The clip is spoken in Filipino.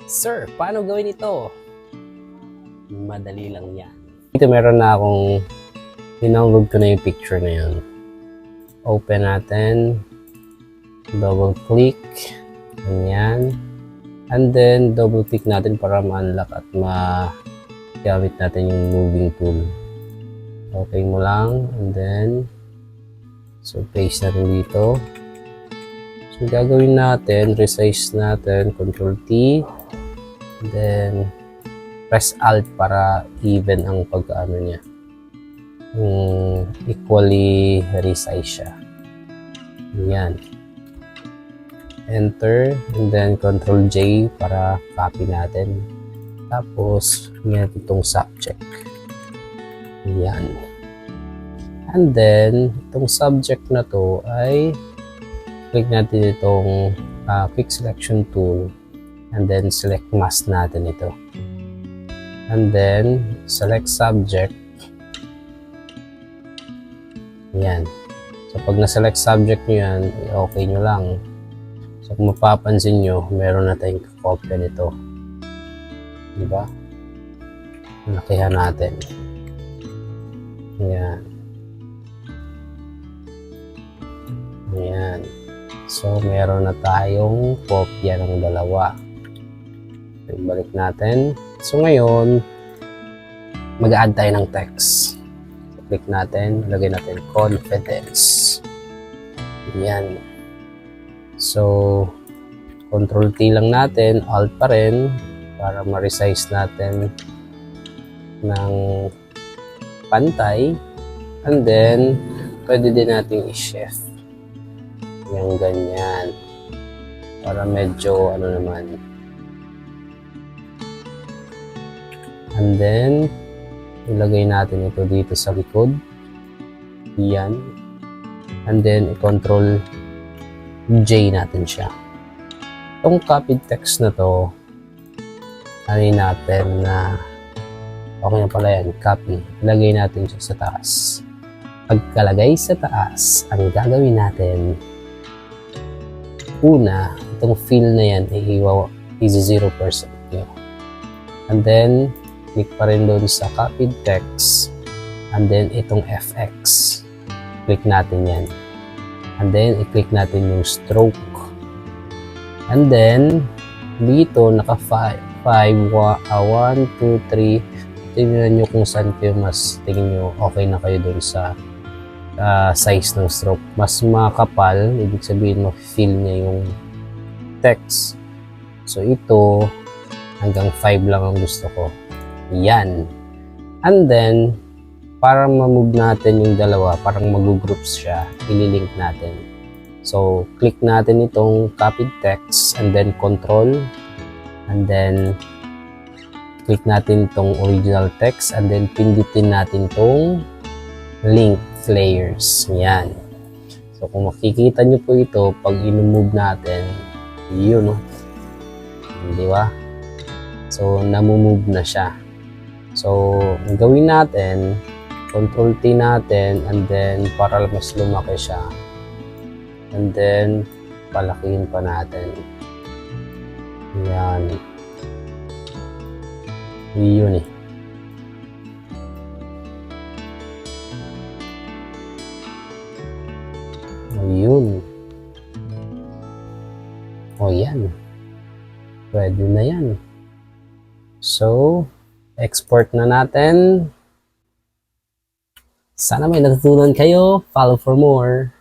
Sir, paano gawin ito? Madali lang yan. Dito meron na akong dinownload ko na yung picture na yun. Open natin. Double click. Ganyan. And then double click natin para ma-unlock at ma-gamit natin yung moving tool. Okay mo lang. And then so paste natin dito. So gagawin natin, resize natin, Ctrl T. Then press Alt para even ang pagkaano niya. Equally resize siya. Yan. Enter and then Ctrl J para copy natin. Tapos yan itong subject. Yan. And then itong subject na to ay click natin itong quick selection tool. And then select mask natin ito. And then select subject. Yan. So pag na-select subject nyo yan, okay nyo lang. So kung mapapansin nyo, meron na tayong kopya nito. Diba? Lakihan natin. Yan. Yan. So meron na tayong kopya ng dalawa. Balik natin. So ngayon, mag-add tayo ng text. So, click natin, lagay natin confidence. Yan. So, Ctrl T lang natin, Alt pa rin, para ma-resize natin ng pantay. And then, pwede din natin i-shift. Yung ganyan. Para medyo, ano naman, and then, ilagay natin ito dito sa likod. Yan. And then, i-control J natin siya. Itong copied text na to, ano natin na, okay na pala yan, copy. Ilagay natin siya sa taas. Pagkalagay sa taas, ang gagawin natin, una, itong fill na yan, is 0% nyo. And then, click pa rin doon sa copied text. And then, itong FX. Click natin yan. And then, i-click natin yung stroke. And then, dito, naka 5, 1, 2, 3. Tingnan nyo kung saan kayo mas tingin nyo okay na kayo doon sa size ng stroke. Mas makapal, ibig sabihin, ma-fill niya yung text. So, ito, hanggang 5 lang ang gusto ko. Yan. And then, para ma-move natin yung dalawa, parang mag-groups siya, ililink natin. So, click natin itong copied text and then control. And then, click natin itong original text and then pindutin natin itong link layers. Yan. So, kung makikita nyo po ito, pag in-move natin, yun, no? Di ba? So, namumove na siya. So, ang gawin natin, Ctrl T natin, and then, para mas lumaki siya. And then, palakihin pa natin. Yan. Yun eh. Ayun. O yan. Pwede na yan. So, export na natin. Sana may natutunan kayo. Follow for more.